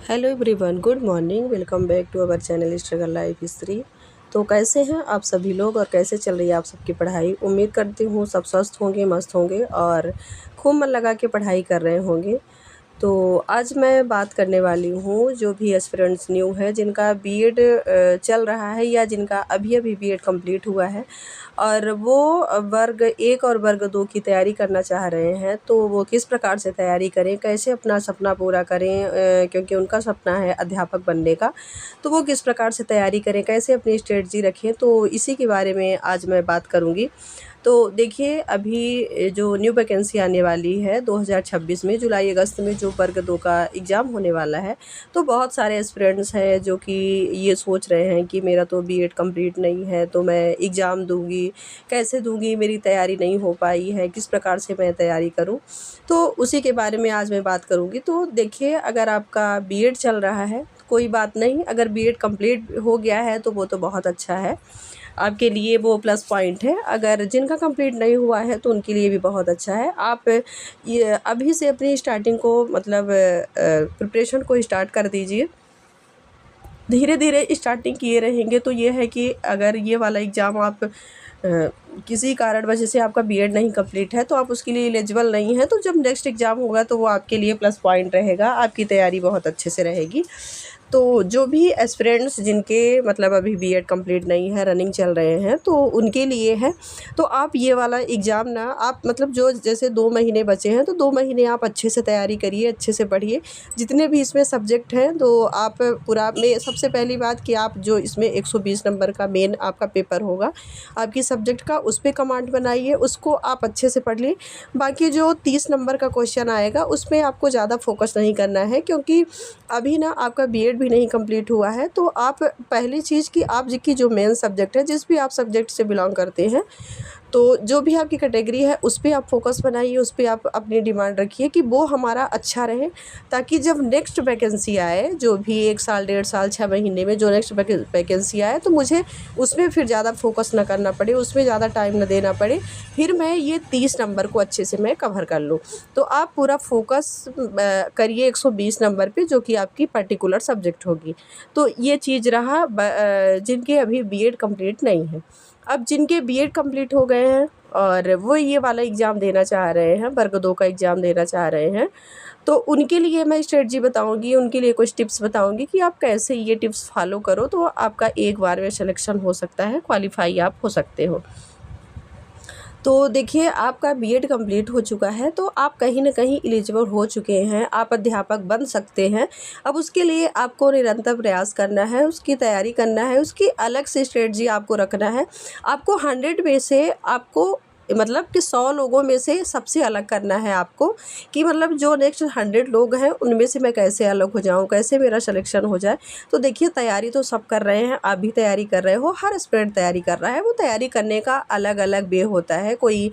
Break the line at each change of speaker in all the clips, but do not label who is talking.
Hello everyone, good morning. Welcome back to our channel struggle life history. तो कैसे हैं आप सभी लोग और कैसे चल रही है आप सबकी पढ़ाई। उम्मीद करती हूँ सब स्वस्थ होंगे, मस्त होंगे और खूब मन लगा के पढ़ाई कर रहे होंगे। तो आज मैं बात करने वाली हूँ जो भी एस्पिरेंट्स न्यू है, जिनका बीएड चल रहा है या जिनका अभी अभी बीएड कंप्लीट हुआ है और वो वर्ग 1 और वर्ग 2 की तैयारी करना चाह रहे हैं। तो वो किस प्रकार से तैयारी करें, कैसे अपना सपना पूरा करें, क्योंकि उनका सपना है अध्यापक बनने का। तो वो किस प्रकार से तैयारी करें, कैसे अपनी स्ट्रेटजी रखें, तो इसी के बारे में आज मैं बात करूँगी। तो देखिए, अभी जो न्यू वैकेंसी आने वाली है 2026 में जुलाई अगस्त में जो वर्ग 2 का एग्ज़ाम होने वाला है, तो बहुत सारे एस्पिरेंट्स हैं जो कि ये सोच रहे हैं कि मेरा तो बीएड कंप्लीट नहीं है, तो मैं एग्ज़ाम दूंगी, कैसे दूंगी, मेरी तैयारी नहीं हो पाई है, किस प्रकार से मैं तैयारी करूं। तो उसी के बारे में आज मैं बात करूंगी। तो देखिए, अगर आपका बीएड चल रहा है कोई बात नहीं, अगर बीएड कंप्लीट हो गया है तो वो तो बहुत अच्छा है, आपके लिए वो प्लस पॉइंट है। अगर जिनका कंप्लीट नहीं हुआ है तो उनके लिए भी बहुत अच्छा है। आप ये अभी से अपनी स्टार्टिंग को मतलब प्रिपरेशन को स्टार्ट कर दीजिए। धीरे धीरे स्टार्टिंग किए रहेंगे तो ये है कि अगर ये वाला एग्ज़ाम आप किसी कारण वजह से आपका बीएड नहीं कंप्लीट है तो आप उसके लिए एलिजिबल नहीं है, तो जब नेक्स्ट एग्ज़ाम होगा तो वो आपके लिए प्लस पॉइंट रहेगा, आपकी तैयारी बहुत अच्छे से रहेगी। तो जो भी एस्पिरेंट्स जिनके मतलब अभी बीएड कंप्लीट नहीं है, रनिंग चल रहे हैं, तो उनके लिए है। तो आप ये वाला एग्ज़ाम ना आप मतलब जो जैसे 2 महीने बचे हैं तो 2 महीने आप अच्छे से तैयारी करिए, अच्छे से पढ़िए। जितने भी इसमें सब्जेक्ट हैं तो आप पूरा में सबसे पहली बात कि आप जो इसमें 120 नंबर का मेन आपका पेपर होगा आपकी सब्जेक्ट का, उस पे कमांड बनाइए, उसको आप अच्छे से पढ़ लीजिए। बाकी जो 30 नंबर का क्वेश्चन आएगा उसमें आपको ज़्यादा फोकस नहीं करना है, क्योंकि अभी ना आपका बीएड भी नहीं कंप्लीट हुआ है। तो आप पहली चीज़ कि आप जी की जो मेन सब्जेक्ट है, जिस भी आप सब्जेक्ट से बिलोंग करते हैं, तो जो भी आपकी कैटेगरी है उस पे आप फोकस बनाइए, उस पे आप अपनी डिमांड रखिए कि वो हमारा अच्छा रहे, ताकि जब नेक्स्ट वैकेंसी आए, जो भी 1 साल, 1.5 साल, 6 महीने में जो नेक्स्ट वैकेंसी आए, तो मुझे उसमें फिर ज़्यादा फोकस ना करना पड़े, उसमें ज़्यादा टाइम ना देना पड़े, फिर मैं ये 30 नंबर को अच्छे से मैं कवर कर लूँ। तो आप पूरा फोकस करिए 120 नंबर पे, जो कि आपकी पर्टिकुलर सब्जेक्ट होगी। तो ये चीज़ रहा जिनके अभी बीएड कंप्लीट नहीं है। अब जिनके बीएड कंप्लीट हो गए हैं और वो ये वाला एग्ज़ाम देना चाह रहे हैं, वर्ग 2 का एग्ज़ाम देना चाह रहे हैं, तो उनके लिए मैं स्ट्रेटजी बताऊंगी, उनके लिए कुछ टिप्स बताऊंगी कि आप कैसे ये टिप्स फॉलो करो तो आपका एक बार में सिलेक्शन हो सकता है, क्वालिफाई आप हो सकते हो। तो देखिए, आपका बीएड कंप्लीट हो चुका है तो आप कहीं न कहीं एलिजिबल हो चुके हैं, आप अध्यापक बन सकते हैं। अब उसके लिए आपको निरंतर प्रयास करना है, उसकी तैयारी करना है, उसकी अलग से स्ट्रेटजी आपको रखना है। आपको 100 में से आपको मतलब कि 100 लोगों में से सबसे अलग करना है आपको, कि मतलब जो नेक्स्ट 100 लोग हैं उनमें से मैं कैसे अलग हो जाऊँ, कैसे मेरा सिलेक्शन हो जाए। तो देखिए, तैयारी तो सब कर रहे हैं, आप भी तैयारी कर रहे हो, हर एस्पिरेंट तैयारी कर रहा है। वो तैयारी करने का अलग अलग वे होता है। कोई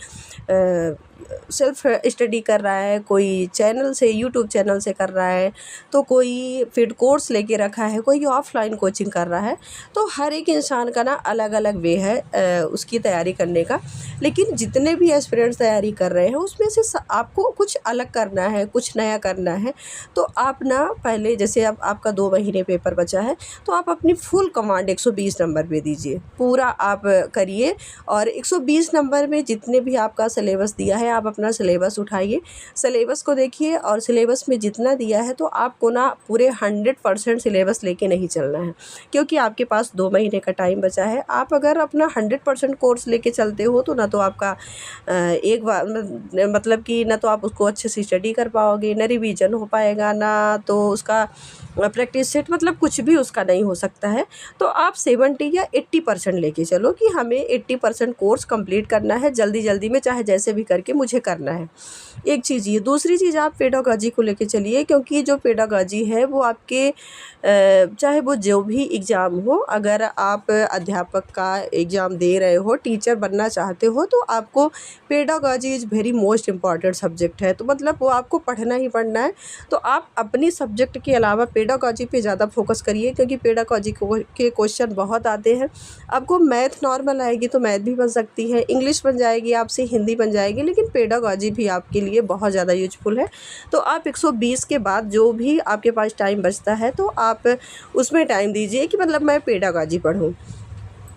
सेल्फ स्टडी कर रहा है, कोई चैनल से, यूट्यूब चैनल से कर रहा है, तो कोई फिर कोर्स लेके रखा है, कोई ऑफलाइन कोचिंग कर रहा है। तो हर एक इंसान का ना अलग अलग वे है उसकी तैयारी करने का। लेकिन जितने भी एस्पिरेंट्स तैयारी कर रहे हैं उसमें से आपको कुछ अलग करना है, कुछ नया करना है। तो आप ना पहले, जैसे अब आपका 2 महीने पेपर बचा है, तो आप अपनी फुल कमांड 120 नंबर पे दीजिए, पूरा आप करिए। और 120 नंबर में जितने भी आपका सिलेबस दिया है, आप अपना सिलेबस उठाइए, सिलेबस को देखिए, और सिलेबस में जितना दिया है तो आपको ना पूरे 100% सिलेबस लेके नहीं चलना है, क्योंकि आपके पास 2 महीने का टाइम बचा है। आप अगर अपना 100% कोर्स लेके चलते हो तो ना तो आपका एक बार मतलब कि ना तो आप उसको अच्छे से स्टडी कर पाओगे, ना रिवीजन हो पाएगा, ना तो उसका प्रैक्टिस सेट, मतलब कुछ भी उसका नहीं हो सकता है। तो आप 70 या 80% लेके चलो कि हमें 80% कोर्स कंप्लीट करना है, जल्दी जल्दी में, चाहे जैसे भी करके मुझे करना है। एक चीज़ ये। दूसरी चीज़, आप पेडागॉजी को लेके चलिए, क्योंकि जो पेडागॉजी है वो आपके चाहे वो जो भी एग्ज़ाम हो, अगर आप अध्यापक का एग्ज़ाम दे रहे हो, टीचर बनना चाहते हो, तो आपको pedagogy is very most important subject है। तो मतलब वो आपको पढ़ना ही पढ़ना है। तो आप अपनी सब्जेक्ट के अलावा पेडागॉजी पे ज़्यादा फोकस करिए, क्योंकि पेडागॉजी के क्वेश्चन बहुत आते हैं। आपको मैथ नॉर्मल आएगी तो मैथ भी बन सकती है, इंग्लिश बन जाएगी आपसे, हिंदी बन जाएगी, लेकिन लेकिन पेडागॉजी भी आपके लिए बहुत ज़्यादा यूजफुल है। तो आप 120 के बाद जो भी आपके पास टाइम बचता है तो आप उसमें टाइम दीजिए कि मतलब मैं पेडागॉजी पढूँ।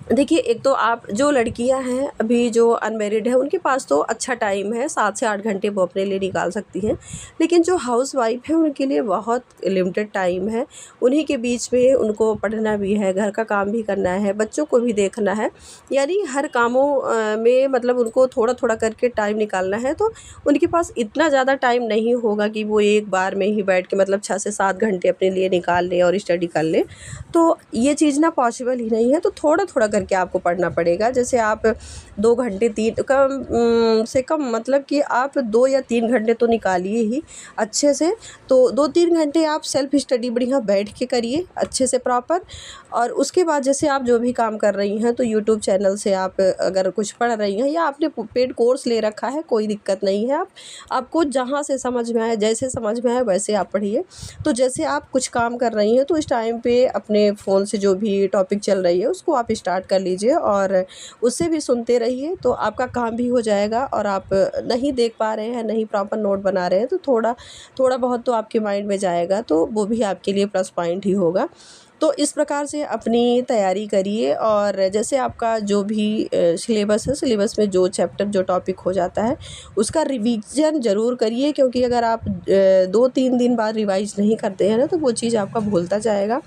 देखिए, एक तो आप जो लड़कियां हैं अभी जो अनमेरिड है उनके पास तो अच्छा टाइम है, 7 से 8 घंटे वो अपने लिए निकाल सकती हैं। लेकिन जो हाउसवाइफ है उनके लिए बहुत लिमिटेड टाइम है। उन्हीं के बीच में उनको पढ़ना भी है, घर का काम भी करना है, बच्चों को भी देखना है, यानी हर कामों में मतलब उनको थोड़ा थोड़ा करके टाइम निकालना है। तो उनके पास इतना ज़्यादा टाइम नहीं होगा कि वो एक बार में ही बैठ के मतलब 6 से 7 घंटे अपने लिए निकाल लें और स्टडी कर लें। तो ये चीज़ ना पॉसिबल ही नहीं है। तो थोड़ा थोड़ा करके आपको पढ़ना पड़ेगा। जैसे आप 2 घंटे 3 कम से कम मतलब कि आप 2 या 3 घंटे तो निकालिए ही अच्छे से। तो 2-3 घंटे आप सेल्फ स्टडी बढ़िया बैठ के करिए अच्छे से प्रॉपर। और उसके बाद जैसे आप जो भी काम कर रही हैं तो यूट्यूब चैनल से आप अगर कुछ पढ़ रही हैं या आपने पेड कोर्स ले रखा है, कोई दिक्कत नहीं है। आपको जहाँ से समझ में आए, जैसे समझ में आए वैसे आप पढ़िए। तो जैसे आप कुछ काम कर रही हैं तो इस टाइम पे अपने फ़ोन से जो भी टॉपिक चल रही है उसको आप स्टार्ट कर लीजिए और उससे भी सुनते रहिए। तो आपका काम भी हो जाएगा और आप नहीं देख पा रहे हैं, नहीं प्रॉपर नोट बना रहे हैं तो थोड़ा थोड़ा बहुत तो आपके माइंड में जाएगा, तो वो भी आपके लिए प्लस पॉइंट ही होगा। तो इस प्रकार से अपनी तैयारी करिए। और जैसे आपका जो भी सिलेबस है, सिलेबस में जो चैप्टर जो टॉपिक हो जाता है उसका रिवीजन ज़रूर करिए, क्योंकि अगर आप 2-3 दिन बाद रिवाइज़ नहीं करते हैं ना तो वो चीज़ आपका भूलता जाएगा।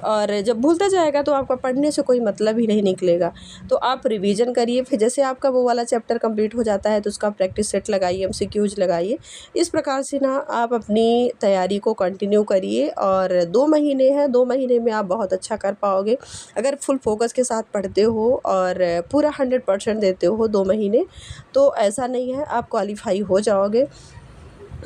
और जब भूलता जाएगा तो आपका पढ़ने से कोई मतलब ही नहीं निकलेगा। तो आप रिवीजन करिए, फिर जैसे आपका वो वाला चैप्टर कंप्लीट हो जाता है तो उसका प्रैक्टिस सेट लगाइए, एमसीक्यूज लगाइए। इस प्रकार से ना आप अपनी तैयारी को कंटिन्यू करिए और 2 महीने हैं, 2 महीने में आप बहुत अच्छा कर पाओगे। अगर फुल फोकस के साथ पढ़ते हो और पूरा 100% देते हो 2 महीने, तो ऐसा नहीं है, आप क्वालीफाई हो जाओगे।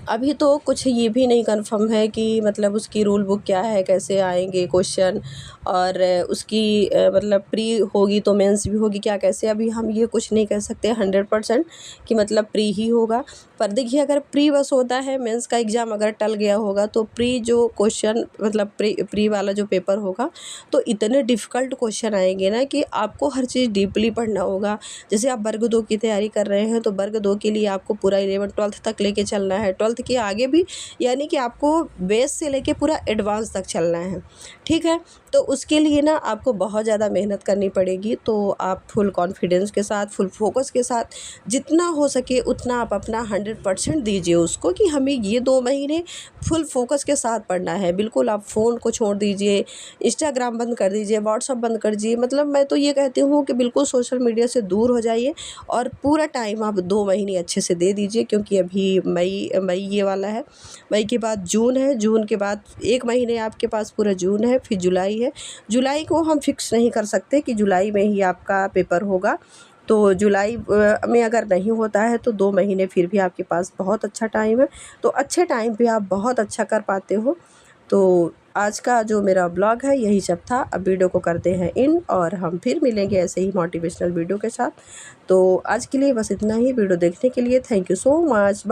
अभी तो कुछ ये भी नहीं कंफर्म है कि मतलब उसकी रूल बुक क्या है, कैसे आएंगे क्वेश्चन, और उसकी मतलब प्री होगी तो मेंस भी होगी क्या, कैसे, अभी हम ये कुछ नहीं कह सकते 100% कि मतलब प्री ही होगा। पर देखिए, अगर प्री बस होता है, मेंस का एग्ज़ाम अगर टल गया होगा तो प्री जो क्वेश्चन मतलब प्री वाला जो पेपर होगा तो इतने डिफ़िकल्ट क्वेश्चन आएंगे ना कि आपको हर चीज़ डीपली पढ़ना होगा। जैसे आप वर्ग 2 की तैयारी कर रहे हैं तो वर्ग 2 के लिए आपको पूरा 11th-12th तक लेके चलना है, 12th के आगे भी, यानी कि आपको बेस से लेके पूरा एडवांस तक चलना है, ठीक है। तो उसके लिए ना आपको बहुत ज़्यादा मेहनत करनी पड़ेगी। तो आप फुल कॉन्फिडेंस के साथ, फुल फोकस के साथ जितना हो सके उतना आप अपना 100% दीजिए उसको, कि हमें ये 2 महीने फुल फोकस के साथ पढ़ना है। बिल्कुल आप फ़ोन को छोड़ दीजिए, इंस्टाग्राम बंद कर दीजिए, व्हाट्सअप बंद कर दीजिए, मतलब मैं तो ये कहती हूँ कि बिल्कुल सोशल मीडिया से दूर हो जाइए और पूरा टाइम आप 2 महीने अच्छे से दे दीजिए। क्योंकि अभी मई ये वाला है, मई के बाद जून है, जून के बाद 1 महीने आपके पास पूरा जून है, फिर जुलाई है। जुलाई को हम फिक्स नहीं कर सकते कि जुलाई में ही आपका पेपर होगा। तो जुलाई में अगर नहीं होता है तो 2 महीने फिर भी आपके पास बहुत अच्छा टाइम है। तो अच्छे टाइम पे आप बहुत अच्छा कर पाते हो। तो आज का जो मेरा ब्लॉग है यही सब था। अब वीडियो को करते हैं इन, और हम फिर मिलेंगे ऐसे ही मोटिवेशनल वीडियो के साथ। तो आज के लिए बस इतना ही। वीडियो देखने के लिए थैंक यू सो मच।